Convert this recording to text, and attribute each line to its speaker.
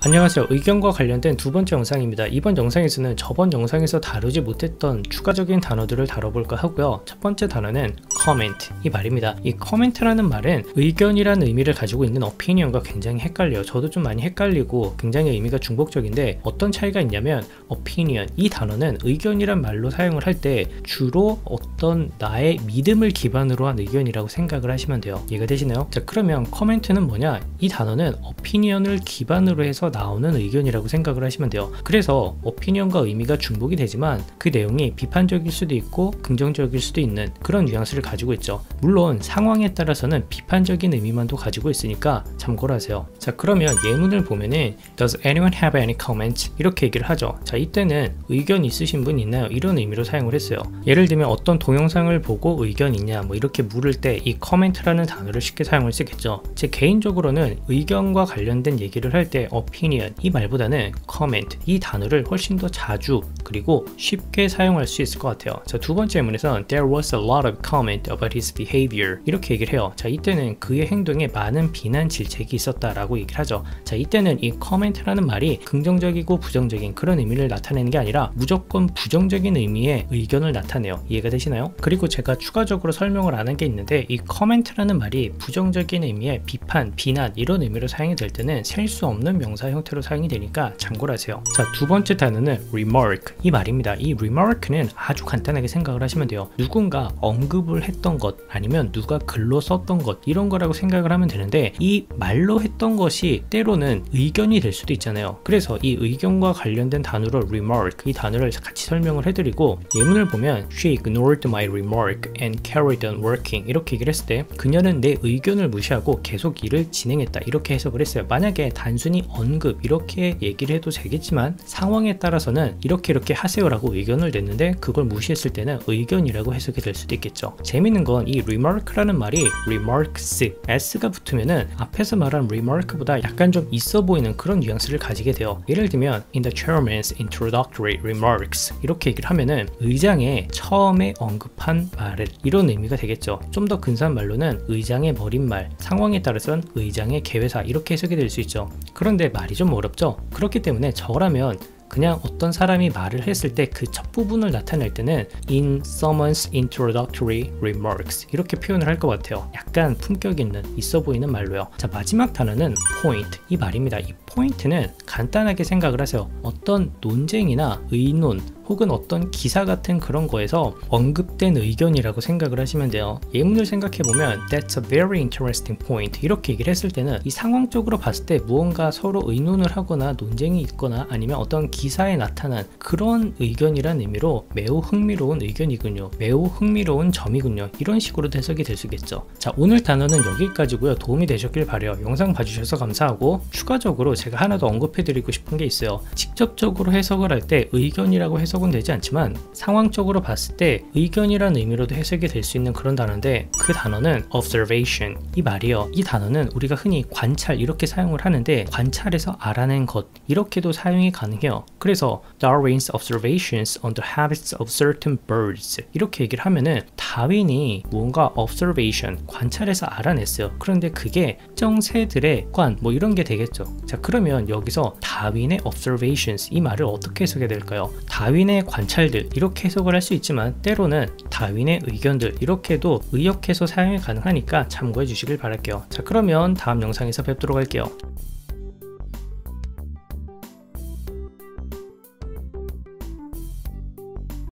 Speaker 1: 안녕하세요. 의견과 관련된 두 번째 영상입니다. 이번 영상에서는 저번 영상에서 다루지 못했던 추가적인 단어들을 다뤄볼까 하고요. 첫 번째 단어는 comment 이 말입니다. 이 comment라는 말은 의견이라는 의미를 가지고 있는 opinion과 굉장히 헷갈려요. 저도 좀 많이 헷갈리고 굉장히 의미가 중복적인데 어떤 차이가 있냐면 opinion 이 단어는 의견이란 말로 사용을 할 때 주로 어떤 나의 믿음을 기반으로 한 의견이라고 생각을 하시면 돼요. 이해가 되시나요? 자, 그러면 comment는 뭐냐? 이 단어는 opinion을 기반으로 해서 나오는 의견이라고 생각을 하시면 돼요. 그래서 오피니언과 의미가 중복이 되지만 그 내용이 비판적일 수도 있고 긍정적일 수도 있는 그런 뉘앙스를 가지고 있죠. 물론 상황에 따라서는 비판적인 의미만도 가지고 있으니까 참고를 하세요. 자, 그러면 예문을 보면은 Does anyone have any comments? 이렇게 얘기를 하죠. 자, 이때는 의견 있으신 분 있나요? 이런 의미로 사용을 했어요. 예를 들면 어떤 동영상을 보고 의견 있냐 뭐 이렇게 물을 때 이 comment라는 단어를 쉽게 사용을 쓰겠죠. 제 개인적으로는 의견과 관련된 얘기를 할 때 opinion 이 말보다는 comment 이 단어를 훨씬 더 자주 그리고 쉽게 사용할 수 있을 것 같아요. 자, 두 번째 예문에서는 There was a lot of comment about his behavior 이렇게 얘기를 해요. 자, 이때는 그의 행동에 많은 비난 질책이 있었다라고 얘기를 하죠. 자, 이때는 이 comment라는 말이 긍정적이고 부정적인 그런 의미를 나타내는 게 아니라 무조건 부정적인 의미의 의견을 나타내요. 이해가 되시나요? 그리고 제가 추가적으로 설명을 안 한 게 있는데 이 comment라는 말이 부정적인 의미의 비판, 비난 이런 의미로 사용이 될 때는 셀 수 없는 명사 형태로 사용이 되니까 참고를 하세요. 자, 두 번째 단어는 remark 이 말입니다. 이 remark는 아주 간단하게 생각을 하시면 돼요. 누군가 언급을 했던 것 아니면 누가 글로 썼던 것 이런 거라고 생각을 하면 되는데 이 말로 했던 것이 때로는 의견이 될 수도 있잖아요. 그래서 이 의견과 관련된 단어로 remark 이 단어를 같이 설명을 해드리고 예문을 보면 She ignored my remark and carried on working 이렇게 얘기를 했을 때 그녀는 내 의견을 무시하고 계속 일을 진행했다 이렇게 해석을 했어요. 만약에 단순히 언급 이렇게 얘기를 해도 되겠지만 상황에 따라서는 이렇게 하세요라고 의견을 냈는데 그걸 무시했을 때는 의견이라고 해석이 될 수도 있겠죠. 재밌는 건 이 remark라는 말이 remarks s가 붙으면은 앞에서 말한 remark보다 약간 좀 있어 보이는 그런 뉘앙스를 가지게 돼요. 예를 들면 in the chairman's introductory remarks 이렇게 얘기를 하면은 의장의 처음에 언급한 말을 이런 의미가 되겠죠. 좀 더 근사한 말로는 의장의 머릿말 상황에 따라서는 의장의 개회사 이렇게 해석이 될 수 있죠. 그런데 말이 좀 어렵죠. 그렇기 때문에 저라면 그냥 어떤 사람이 말을 했을 때 그 첫 부분을 나타낼 때는 in someone's introductory remarks 이렇게 표현을 할 것 같아요. 약간 품격 있는 있어 보이는 말로요. 자, 마지막 단어는 point 이 말입니다. 이 포인트는 간단하게 생각을 하세요. 어떤 논쟁이나 의논 혹은 어떤 기사 같은 그런 거에서 언급된 의견이라고 생각을 하시면 돼요. 예문을 생각해보면 That's a very interesting point 이렇게 얘기를 했을 때는 이 상황적으로 봤을 때 무언가 서로 의논을 하거나 논쟁이 있거나 아니면 어떤 기사에 나타난 그런 의견이란 의미로 매우 흥미로운 의견이군요. 매우 흥미로운 점이군요. 이런 식으로 해석이 될 수 있겠죠. 자, 오늘 단어는 여기까지고요. 도움이 되셨길 바라요. 영상 봐주셔서 감사하고 추가적으로 제가 하나 더 언급해드리고 싶은 게 있어요. 직접적으로 해석을 할 때 의견이라고 해석은 되지 않지만 상황적으로 봤을 때 의견이라는 의미로도 해석이 될 수 있는 그런 단어인데 그 단어는 observation 이 말이요. 이 단어는 우리가 흔히 관찰 이렇게 사용을 하는데 관찰해서 알아낸 것 이렇게도 사용이 가능해요. 그래서 Darwin's observations on the habits of certain birds 이렇게 얘기를 하면은 다윈이 뭔가 observation 관찰해서 알아냈어요. 그런데 그게 특정 새들의 관 뭐 이런 게 되겠죠. 자, 그러면 여기서 다윈의 observations 이 말을 어떻게 해석해야 될까요? 다윈의 관찰들 이렇게 해석을 할 수 있지만 때로는 다윈의 의견들 이렇게도 의역해서 사용이 가능하니까 참고해 주시길 바랄게요. 자, 그러면 다음 영상에서 뵙도록 할게요.